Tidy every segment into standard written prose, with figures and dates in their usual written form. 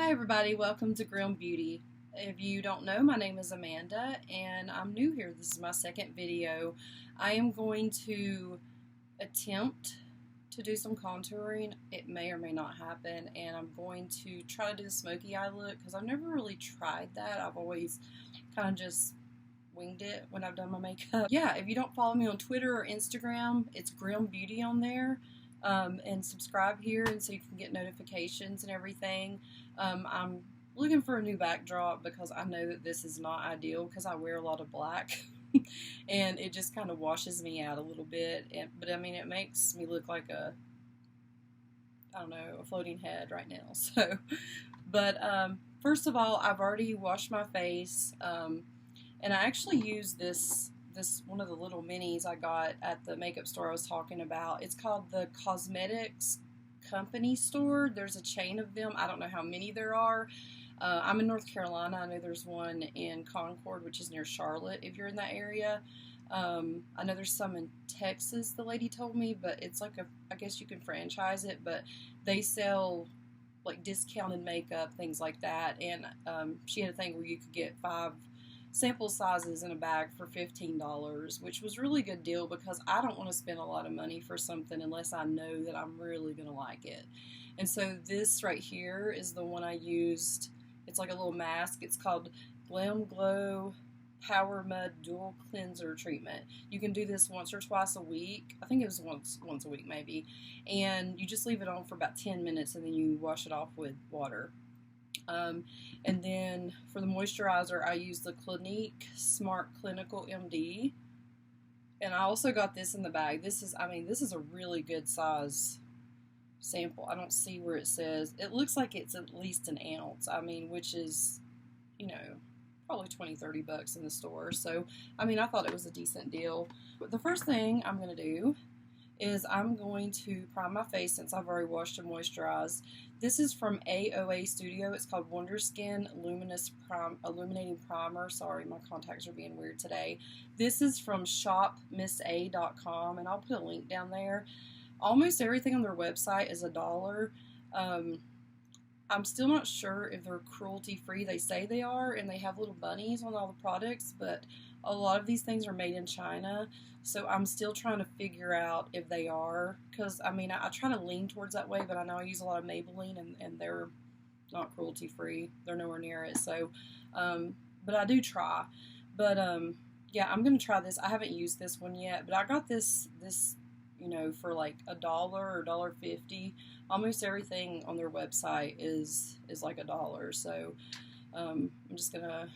Hi everybody, welcome to Grimbeautie. If you don't know, my name is Amanda and I'm new here. This is my second video. I am going to attempt to do some contouring. It may or may not happen, and I'm going to try to do the smoky eye look because I've never really tried that. I've always kind of just winged it when I've done my makeup. Yeah, if you don't follow me on Twitter or Instagram, it's Grimbeautie on there. And subscribe here and so you can get notifications and everything. I'm looking for a new backdrop because I know that this is not ideal because I wear a lot of black and it just kind of washes me out a little bit. But I mean, it makes me look like a floating head right now. So, but first of all, I've already washed my face, and I actually use this one of the little minis I got at the makeup store I was talking about. It's called the Cosmetics Company store. There's a chain of them. I don't know how many there are. I'm in North Carolina. I know there's one in Concord, which is near Charlotte, if you're in that area. I know there's some in Texas, the lady told me, but it's like I guess you can franchise it, but they sell like discounted makeup, things like that. And she had a thing where you could get 5 sample sizes in a bag for $15, which was a really good deal because I don't want to spend a lot of money for something unless I know that I'm really going to like it. And so this right here is the one I used. It's like a little mask. It's called GLAMGLOW Power Mud Dual Cleanser Treatment. You can do this once or twice a week. I think it was once a week maybe. And you just leave it on for about 10 minutes and then you wash it off with water. And then for the moisturizer, I use the Clinique Smart Clinical MD. And I also got this in the bag. This is a really good size sample. I don't see where it says. It looks like it's at least an ounce. Which is, probably $20-30 in the store. So, I thought it was a decent deal. But the first thing I'm going to do is I'm going to prime my face since I've already washed and moisturized. This is from AOA Studio. It's called Wonder Skin Illuminating Primer. Sorry, my contacts are being weird today. This is from shopmissa.com, and I'll put a link down there. Almost everything on their website is $1. I'm still not sure if they're cruelty-free. They say they are, and they have little bunnies on all the products, but a lot of these things are made in China, so I'm still trying to figure out if they are, because, I try to lean towards that way, but I know I use a lot of Maybelline, and they're not cruelty-free. They're nowhere near it, so, but I do try. But, yeah, I'm going to try this. I haven't used this one yet, but I got this for like $1 or $1.50. Almost everything on their website is like $1. So I'm just gonna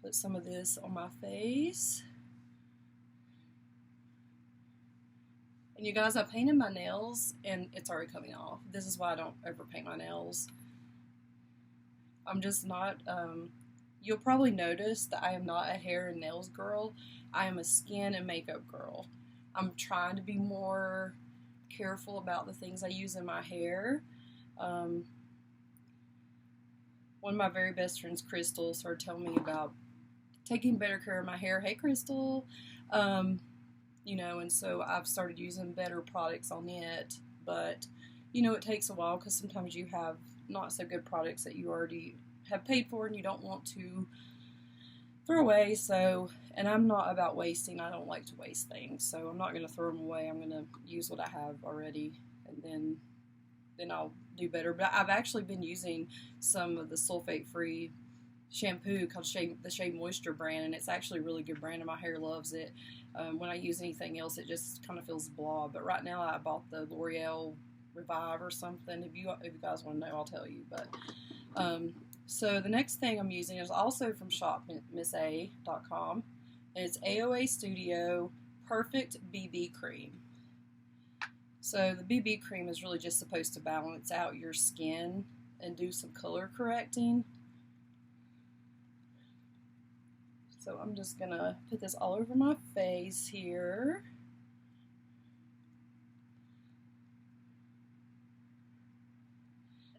put some of this on my face. And you guys, I painted my nails and it's already coming off. This is why I don't ever paint my nails. I'm just not. You'll probably notice that I am not a hair and nails girl. I am a skin and makeup girl. I'm trying to be more careful about the things I use in my hair. One of my very best friends, Crystal, started telling me about taking better care of my hair. Hey, Crystal. And so I've started using better products on it. But, it takes a while because sometimes you have not so good products that you already have paid for and you don't want to throw away. So, and I'm not about wasting. I don't like to waste things, so I'm not going to throw them away. I'm going to use what I have already, and then I'll do better. But I've actually been using some of the sulfate-free shampoo called the Shea Moisture brand, and it's actually a really good brand, and my hair loves it. When I use anything else, it just kind of feels blah. But right now, I bought the L'Oreal Revive or something. If you guys want to know, I'll tell you. But so the next thing I'm using is also from shopmissa.com. And it's AOA Studio Perfect BB Cream. So the BB cream is really just supposed to balance out your skin and do some color correcting. So I'm just going to put this all over my face here.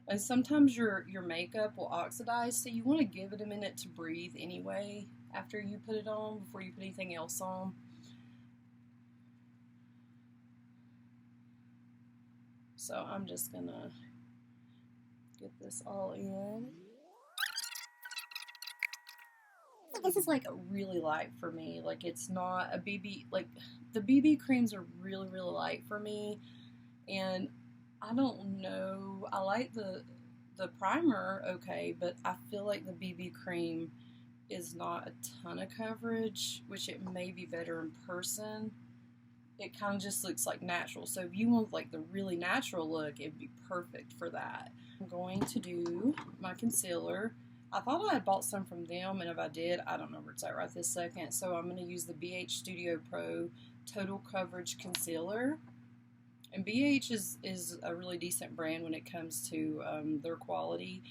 And sometimes your makeup will oxidize, so you want to give it a minute to breathe anyway after you put it on, before you put anything else on. So I'm just going to Get this all in. This is like really light for me. Like, it's not a BB, like the BB creams are really, really light for me. And I don't know, I like the primer okay, but I feel like the BB cream is not a ton of coverage, which it may be better in person. It kind of just looks like natural. So if you want like the really natural look, it'd be perfect for that. I'm going to do my concealer. I thought I had bought some from them, and if I did, I don't know where it's at right this second. So I'm going to use the BH Studio Pro Total Coverage Concealer. And BH is a really decent brand when it comes to their quality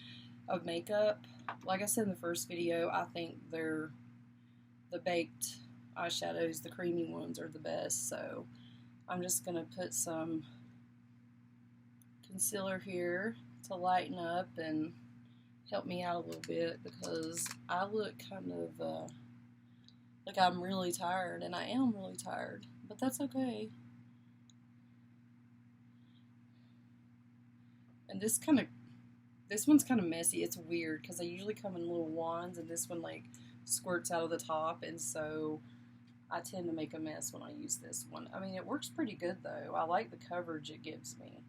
of makeup. Like I said in the first video, I think the baked eyeshadows, the creamy ones, are the best. So I'm just going to put some concealer here to lighten up and help me out a little bit, because I look kind of like I'm really tired, and I am really tired, but that's okay. And this one's kind of messy. It's weird because they usually come in little wands, and this one like squirts out of the top, and so I tend to make a mess when I use this one. I mean, it works pretty good though. I like the coverage it gives me.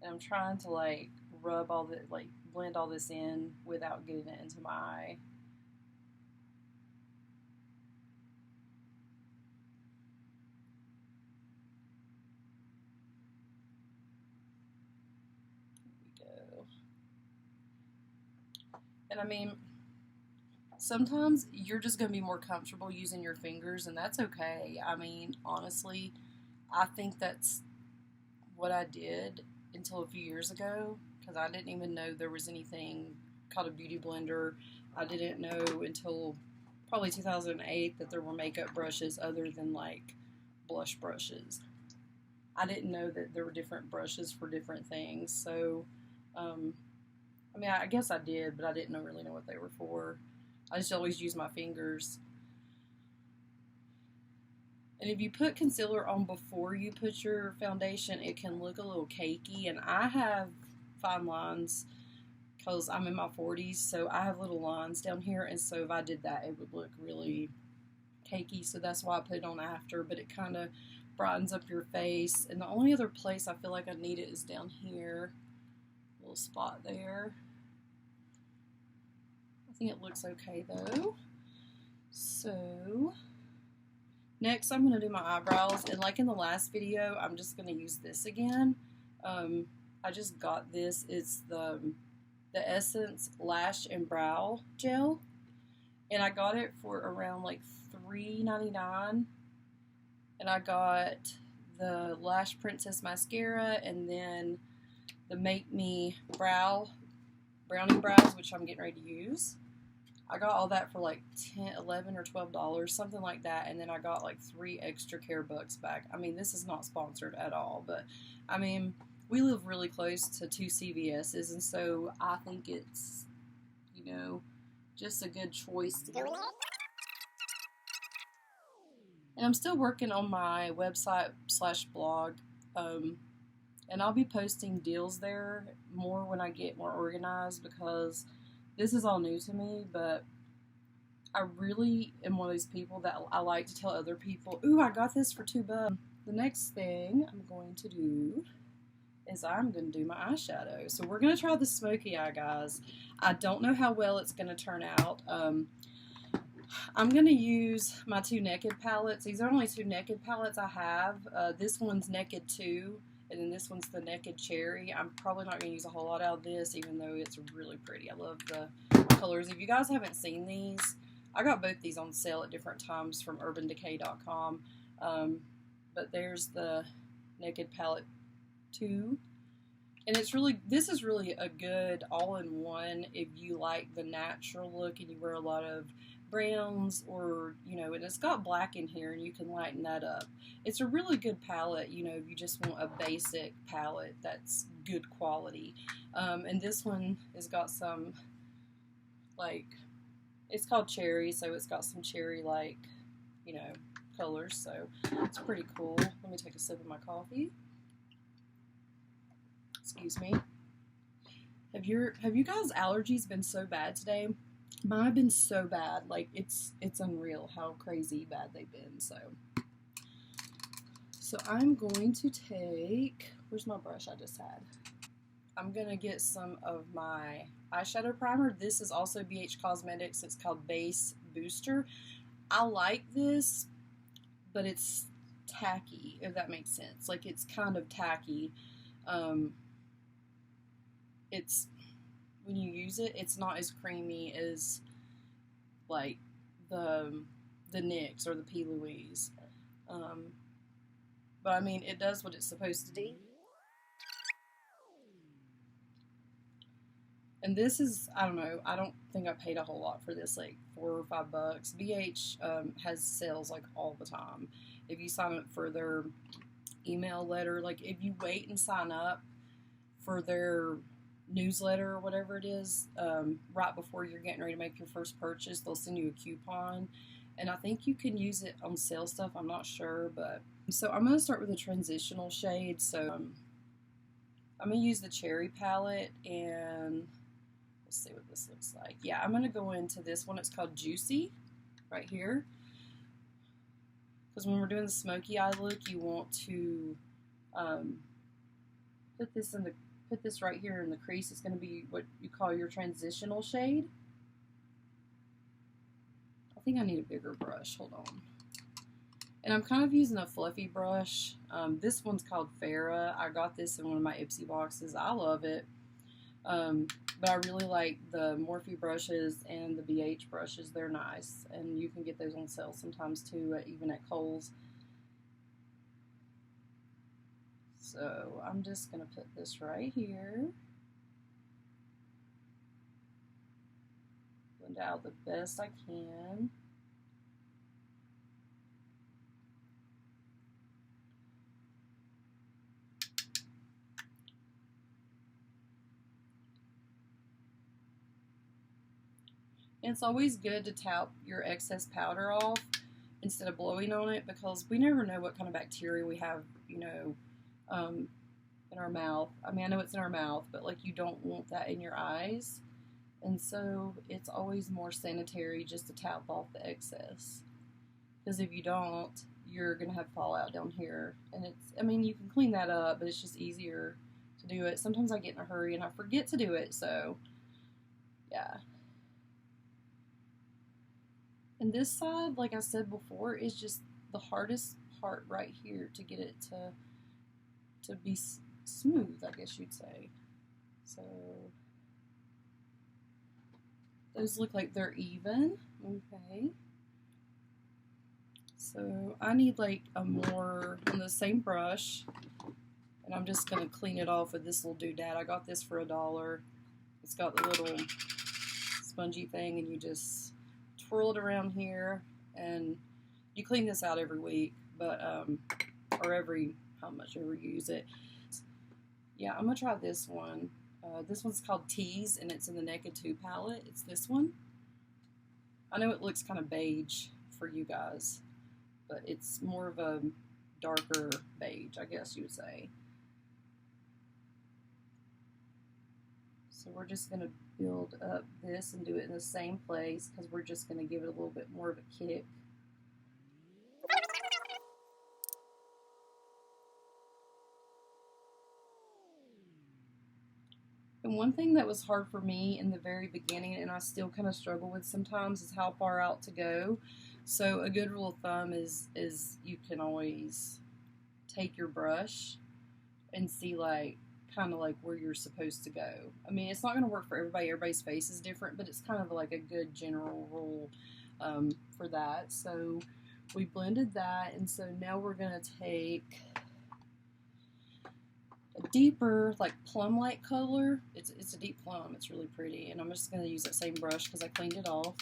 And I'm trying to like rub all the, like blend all this in without getting it into my eye. And I mean, sometimes you're just going to be more comfortable using your fingers, and that's okay. I mean, honestly, I think that's what I did until a few years ago, because I didn't even know there was anything called a beauty blender. I didn't know until probably 2008 that there were makeup brushes other than like blush brushes. I didn't know that there were different brushes for different things. So, I mean, I guess I did, but I didn't really know what they were for. I just always use my fingers. And if you put concealer on before you put your foundation, it can look a little cakey. And I have fine lines because I'm in my 40s, so I have little lines down here. And so if I did that, it would look really cakey. So that's why I put it on after. But it kind of brightens up your face. And the only other place I feel like I need it is down here. Little spot there. I think it looks okay though. So next I'm going to do my eyebrows, and like in the last video, I'm just going to use this again. I just got this. It's the Essence Lash and Brow Gel, and I got it for around like $3.99. And I got the Lash Princess Mascara, and then the Make Me Brownie Brows, which I'm getting ready to use. I got all that for like $10, $11, or $12, something like that, and then I got like 3 extra care bucks back. I mean, this is not sponsored at all, but I mean, we live really close to 2 CVS's, and so I think it's, you know, just a good choice to go with. And I'm still working on my website/blog, and I'll be posting deals there more when I get more organized, because this is all new to me, but I really am one of those people that I like to tell other people, ooh, I got this for $2. The next thing I'm going to do is I'm going to do my eyeshadow. So we're going to try the smoky eye, guys. I don't know how well it's going to turn out. I'm going to use my 2 Naked palettes. These are only 2 Naked palettes I have. This one's Naked 2. And then this one's the Naked Cherry. I'm probably not going to use a whole lot out of this, even though it's really pretty. I love the colors. If you guys haven't seen these, I got both these on sale at different times from urbandecay.com. But there's the Naked Palette 2. And it's really, this is really a good all-in-one if you like the natural look and you wear a lot of browns, or, you know, and it's got black in here and you can lighten that up. It's a really good palette, you know, if you just want a basic palette that's good quality. And this one has got some, like, it's called Cherry, so it's got some cherry, like, you know, colors, so it's pretty cool. Let me take a sip of my coffee. Excuse me. Have you guys' allergies been so bad today? Mine have been so bad. Like, it's unreal how crazy bad they've been. So I'm going to take, where's my brush I just had? I'm going to get some of my eyeshadow primer. This is also BH Cosmetics. It's called Base Booster. I like this, but it's tacky, if that makes sense. Like, it's kind of tacky. It's, when you use it, it's not as creamy as, like, the NYX or the P. Louise. But, I mean, it does what it's supposed to do. And this is, I don't know, I don't think I paid a whole lot for this, like $4 or $5. BH has sales like all the time. If you sign up for their email letter, like if you wait and sign up for their newsletter or whatever it is, right before you're getting ready to make your first purchase, they'll send you a coupon. And I think you can use it on sale stuff, I'm not sure, but. So I'm going to start with a transitional shade. So I'm going to use the Cherry palette and let's see what this looks like. Yeah, I'm going to go into this one. It's called Juicy right here. Because when we're doing the smoky eye look, you want to put this right here in the crease. It's going to be what you call your transitional shade. I think I need a bigger brush. Hold on. And I'm kind of using a fluffy brush. This one's called Farrah. I got this in one of my IPSY boxes. I love it. But I really like the Morphe brushes and the BH brushes. They're nice. And you can get those on sale sometimes too, even at Kohl's. So I'm just going to put this right here. Blend out the best I can. And it's always good to tap your excess powder off instead of blowing on it, because we never know what kind of bacteria we have, you know, in our mouth. I mean, I know it's in our mouth, but like you don't want that in your eyes. And so it's always more sanitary just to tap off the excess. Because if you don't, you're going to have fallout down here. And it's, I mean, you can clean that up, but it's just easier to do it. Sometimes I get in a hurry and I forget to do it, so yeah. And this side, like I said before, is just the hardest part right here to get it to be smooth, I guess you'd say. So those look like they're even. Okay. So I need like a more, on the same brush, and I'm just going to clean it off with this little doodad. I got this for $1. It's got the little spongy thing, and you just twirl it around here, and you clean this out every week, but or every how much ever you use it. Yeah, I'm gonna try this one. This one's called Tease, and it's in the Naked 2 palette. It's this one. I know it looks kind of beige for you guys, but it's more of a darker beige, I guess you would say. So we're just going to build up this and do it in the same place, because we're just going to give it a little bit more of a kick. And one thing that was hard for me in the very beginning, and I still kind of struggle with sometimes, is how far out to go. So a good rule of thumb is you can always take your brush and see like kind of like where you're supposed to go. I mean, it's not going to work for everybody. Everybody's face is different, but it's kind of like a good general rule for that. So we blended that, and so now we're going to take a deeper, like plum-like color. It's a deep plum. It's really pretty, and I'm just going to use that same brush because I cleaned it off.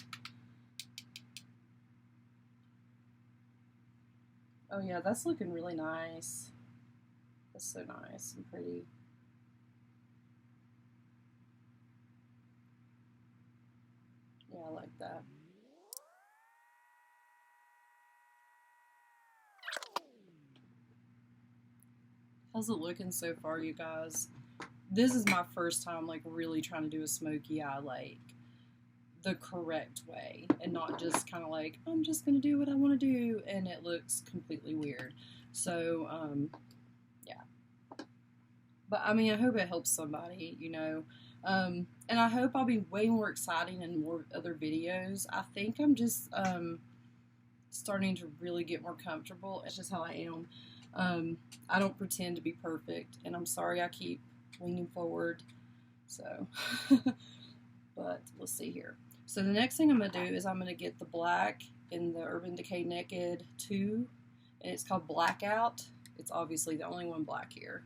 Oh yeah, that's looking really nice. That's so nice and pretty. Yeah, I like that. How's it looking so far, you guys? This is my first time like really trying to do a smoky eye like the correct way and not just kind of like I'm just gonna do what I want to do and it looks completely weird. So yeah, but I mean I hope it helps somebody, you know, and I hope I'll be way more exciting in more other videos. I think I'm just starting to really get more comfortable. It's just how I am. I don't pretend to be perfect, and I'm sorry I keep leaning forward. So, but let's see here. So the next thing I'm going to do is I'm going to get the black in the Urban Decay Naked 2, and it's called Blackout. It's obviously the only one black here.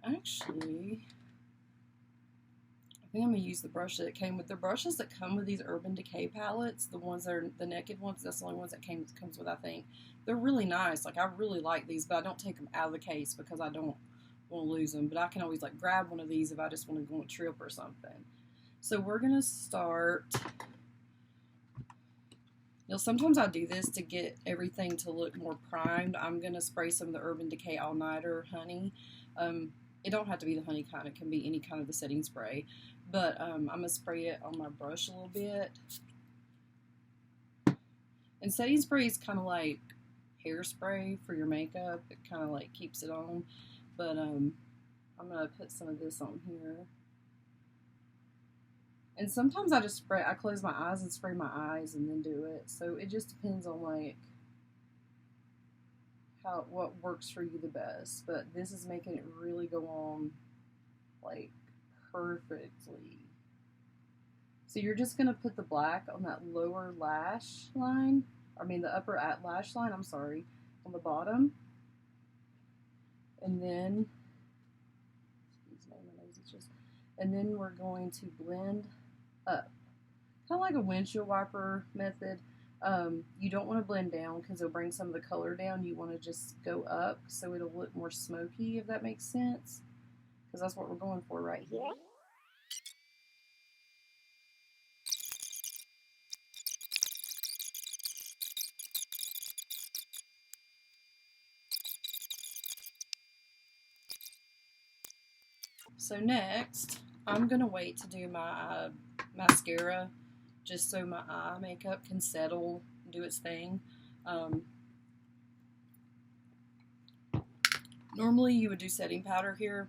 Actually, I think I'm going to use the brush that came with the brushes that come with these Urban Decay palettes. The ones that are the naked ones, that's the only ones that comes with, I think. They're really nice. Like, I really like these, but I don't take them out of the case because I don't want to lose them. But I can always, like, grab one of these if I just want to go on a trip or something. So we're going to start. You know, sometimes I do this to get everything to look more primed. I'm going to spray some of the Urban Decay All Nighter Honey. It don't have to be the honey kind. It can be any kind of the setting spray. But I'm going to spray it on my brush a little bit. And setting spray is kind of like hairspray for your makeup. It kind of like keeps it on. But I'm going to put some of this on here. And sometimes I just spray, I close my eyes and spray my eyes and then do it. So it just depends on like what works for you the best. But this is making it really go on like perfectly. So you're just going to put the black on that lower lash line. I mean the upper lash line, I'm sorry, on the bottom. And then, excuse me, my nose itches. And then we're going to blend up. Kind of like a windshield wiper method. You don't want to blend down because it'll bring some of the color down. You want to just go up so it'll look more smoky, if that makes sense. Because that's what we're going for right here. So next, I'm going to wait to do my mascara just so my eye makeup can settle, do its thing. Normally you would do setting powder here,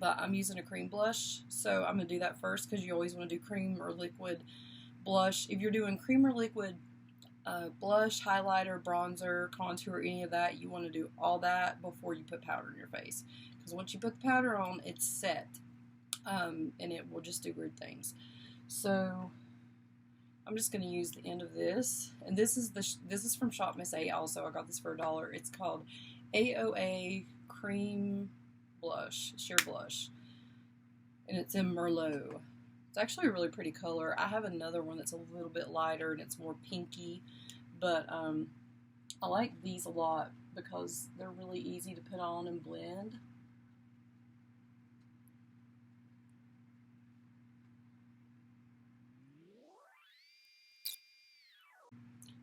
but I'm using a cream blush, so I'm going to do that first because you always want to do cream or liquid blush. If you're doing cream or liquid blush, highlighter, bronzer, contour, any of that, you want to do all that before you put powder in your face. Because once you put the powder on, it's set, and it will just do weird things. So I'm just going to use the end of this, and this is from Shop Miss A. Also, I got this for $1. It's called AOA Cream Blush, Sheer Blush, and it's in Merlot. It's actually a really pretty color. I have another one that's a little bit lighter and it's more pinky, but I like these a lot because they're really easy to put on and blend.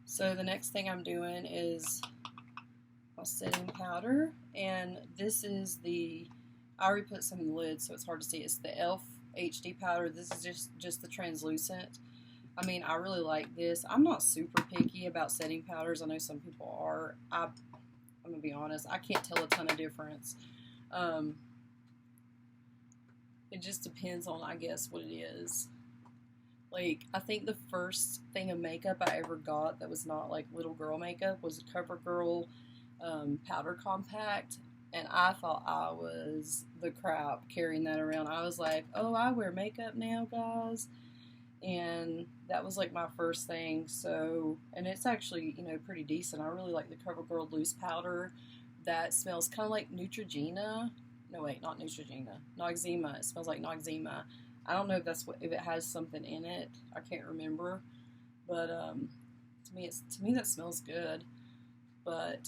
So the next thing I'm doing is my setting powder, and this is I already put some in the lid so it's hard to see. It's the e.l.f. HD powder. This is just the translucent. I mean, I really like this. I'm not super picky about setting powders. I know some people are. I'm gonna be honest, I can't tell a ton of difference. It just depends on, I guess, what it is. Like, I think the first thing of makeup I ever got that was not like little girl makeup was a CoverGirl powder compact, and I thought I was the crap carrying that around. I was like, oh, I wear makeup now, guys. And that was like my first thing. So, and it's actually, you know, pretty decent. I really like the CoverGirl loose powder that smells kind of like Neutrogena. No, wait, not Neutrogena. Noxzema. It smells like Noxzema. I don't know if if it has something in it. I can't remember. But to me that smells good. But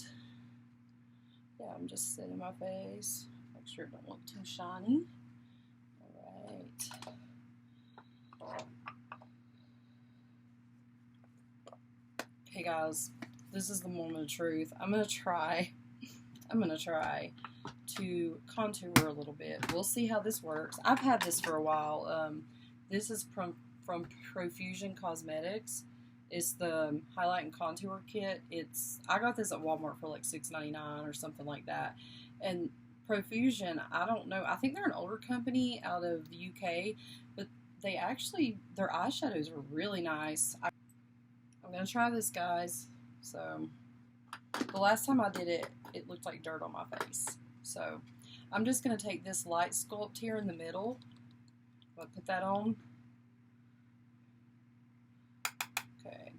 yeah, I'm just setting my face. Make sure it don't look too shiny. Alright. Okay guys, this is the moment of truth. I'm going to try I'm going to try to contour a little bit. We'll see how this works. I've had this for a while. This is from Profusion Cosmetics. It's the highlight and contour kit. I got this at Walmart for like $6.99 or something like that. And Profusion, I don't know. I think they're an older company out of the UK, but their eyeshadows are really nice. I'm going to try this, guys. So, the last time I did it, it looked like dirt on my face. So, I'm just going to take this light sculpt here in the middle. I'll put that on. Okay.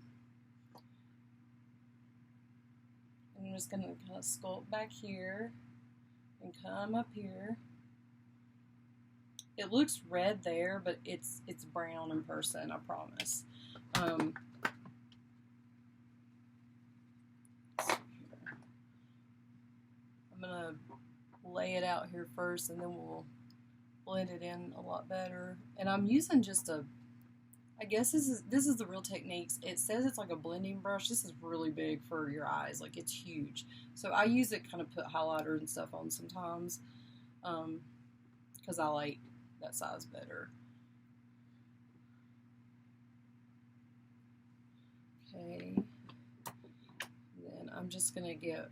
I'm just going to kind of sculpt back here and come up here. It looks red there, but it's brown in person, I promise. I'm gonna lay it out here first, and then we'll blend it in a lot better. And I'm using just I guess this is the Real Techniques. It says it's like a blending brush. This is really big for your eyes, like it's huge. So I use it kind of put highlighter and stuff on sometimes, because I like that size better. Okay, then I'm just gonna get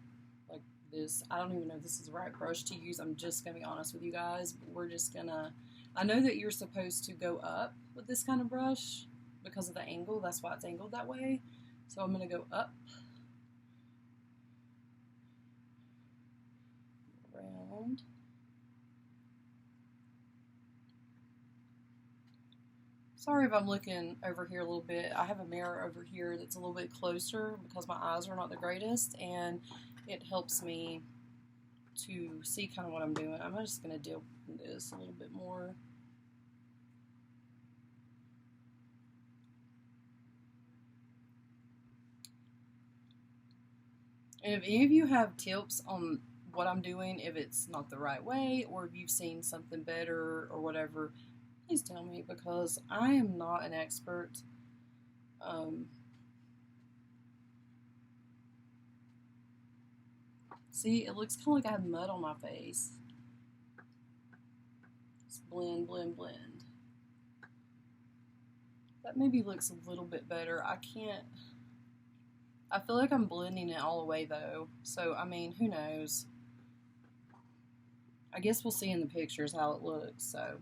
like this. I don't even know if this is the right brush to use. I'm just gonna be honest with you guys. But we're just gonna, I know that you're supposed to go up with this kind of brush because of the angle. That's why it's angled that way. So I'm gonna go up, around. Sorry if I'm looking over here a little bit. I have a mirror over here that's a little bit closer because my eyes are not the greatest, and it helps me to see kind of what I'm doing. I'm just going to deal with this a little bit more. And if any of you have tips on what I'm doing, if it's not the right way, or if you've seen something better or whatever, please tell me, because I am not an expert. See, it looks kind of like I have mud on my face. Just blend, blend, blend. That maybe looks a little bit better. I feel like I'm blending it all the way though. So, I mean, who knows? I guess we'll see in the pictures how it looks. So,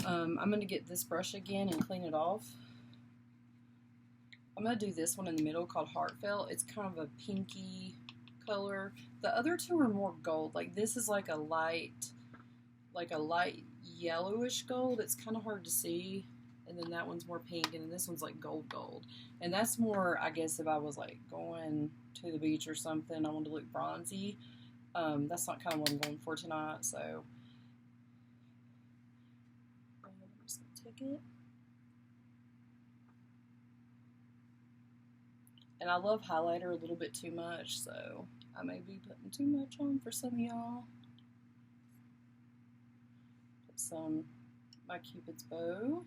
I'm going to get this brush again and clean it off. I'm going to do this one in the middle called Heartfelt. It's kind of a pinky color. The other two are more gold. Like this is like a light yellowish gold. It's kind of hard to see. And then that one's more pink, and then this one's like gold. And that's more, I guess, if I was like going to the beach or something, I want to look bronzy. That's not kind of what I'm going for tonight, so I'm just going to take it. And I love highlighter a little bit too much, so I may be putting too much on for some of y'all. Put some my Cupid's bow.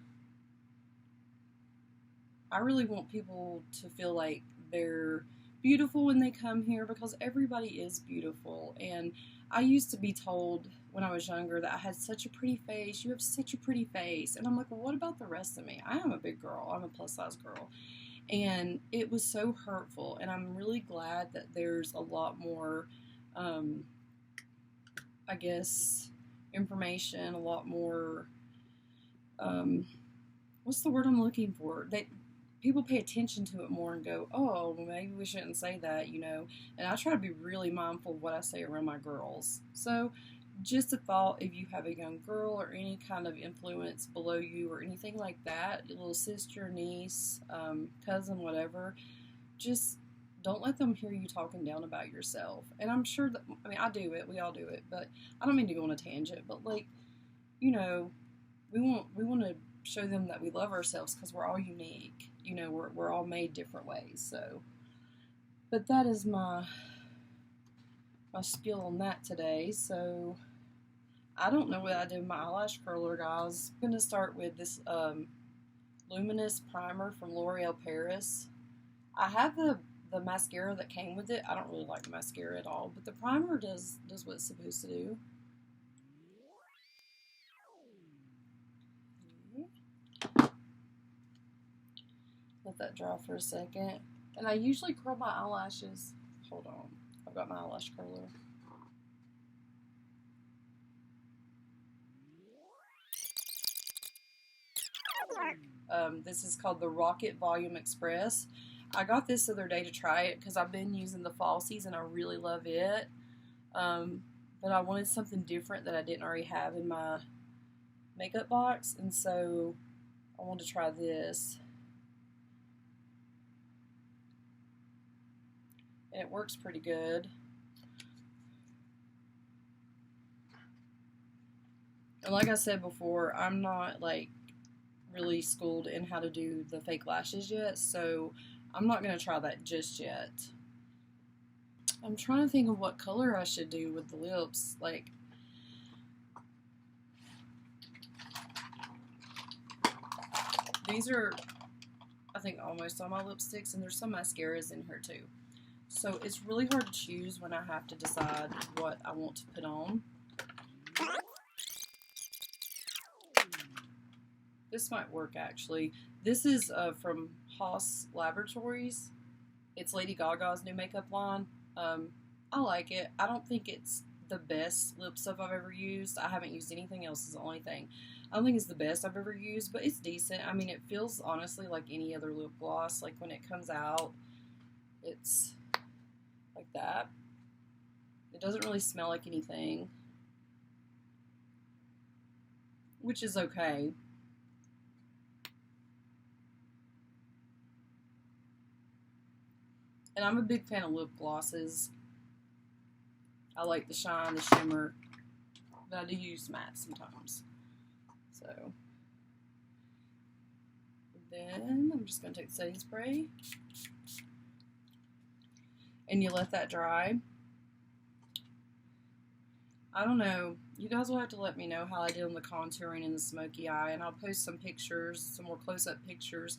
I really want people to feel like they're beautiful when they come here, because everybody is beautiful. And I used to be told when I was younger that I had such a pretty face. You have such a pretty face. And I'm like, well, what about the rest of me? I am a big girl. I'm a plus size girl. And it was so hurtful. And I'm really glad that there's a lot more, I guess, information, a lot more, what's the word I'm looking for? People pay attention to it more and go, oh, well, maybe we shouldn't say that, you know. And I try to be really mindful of what I say around my girls. So just a thought, if you have a young girl or any kind of influence below you or anything like that, your little sister, niece, cousin, whatever, just don't let them hear you talking down about yourself. And I'm sure that, I mean, I do it, we all do it, but I don't mean to go on a tangent, but like, you know, we want to show them that we love ourselves because we're all unique. You know, we're all made different ways. So, but that is my spiel on that today. So, I don't know what I did with my eyelash curler, guys. I'm going to start with this Luminous Primer from L'Oreal Paris. I have the the mascara that came with it, I don't really like the mascara at all, but the primer does what it's supposed to do. Let that dry for a second. And I usually curl my eyelashes. Hold on. I've got my eyelash curler. This is called the Rocket Volume Express. I got this the other day to try it because I've been using the Falsies and I really love it. But I wanted something different that I didn't already have in my makeup box, and so I wanted to try this. And it works pretty good. And like I said before, I'm not like really schooled in how to do the fake lashes yet, so I'm not going to try that just yet. I'm trying to think of what color I should do with the lips. Like, these are, I think, almost all my lipsticks, and there's some mascaras in here too. So it's really hard to choose when I have to decide what I want to put on. This might work actually. This is from HAUS Laboratories. It's Lady Gaga's new makeup line. I like it. I don't think it's the best lip stuff I've ever used. I haven't used anything else, is the only thing. I don't think it's the best I've ever used, but it's decent. I mean, it feels honestly like any other lip gloss. Like when it comes out, it's like that. It doesn't really smell like anything, which is okay. And I'm a big fan of lip glosses. I like the shine, the shimmer, but I do use matte sometimes. So then I'm just going to take the setting spray, and you let that dry. I don't know. You guys will have to let me know how I did on the contouring and the smoky eye, and I'll post some pictures, some more close-up pictures,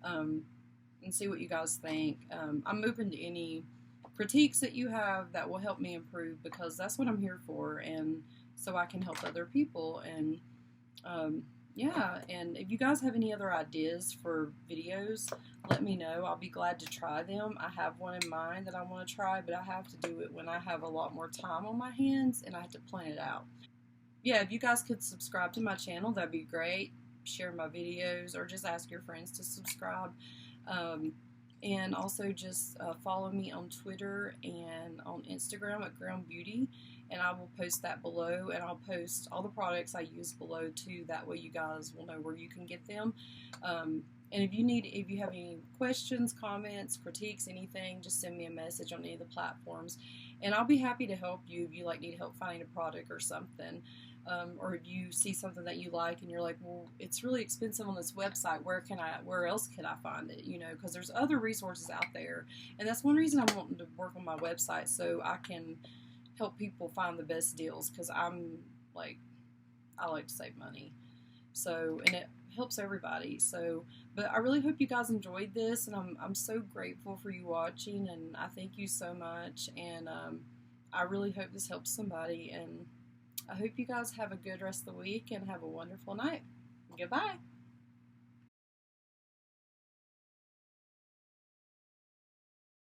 and see what you guys think. I'm open to any critiques that you have that will help me improve, because that's what I'm here for, and so I can help other people. And yeah, and if you guys have any other ideas for videos, let me know. I'll be glad to try them. I have one in mind that I want to try, but I have to do it when I have a lot more time on my hands and I have to plan it out. Yeah, if you guys could subscribe to my channel, that'd be great. Share my videos, or just ask your friends to subscribe. And also just follow me on Twitter and on Instagram at Grimbeautie, and I will post that below, and I'll post all the products I use below too. That way you guys will know where you can get them. And if you have any questions, comments, critiques, anything, just send me a message on any of the platforms, and I'll be happy to help you if you need help finding a product or something. Or if you see something that you like and you're like, well, it's really expensive on this website, where else can I find it? Because there's other resources out there, and that's one reason I'm wanting to work on my website, so I can help people find the best deals, because I like to save money, so, and it helps everybody. So, but I really hope you guys enjoyed this, and I'm so grateful for you watching, and I thank you so much, and I really hope this helps somebody, and I hope you guys have a good rest of the week and have a wonderful night. Goodbye.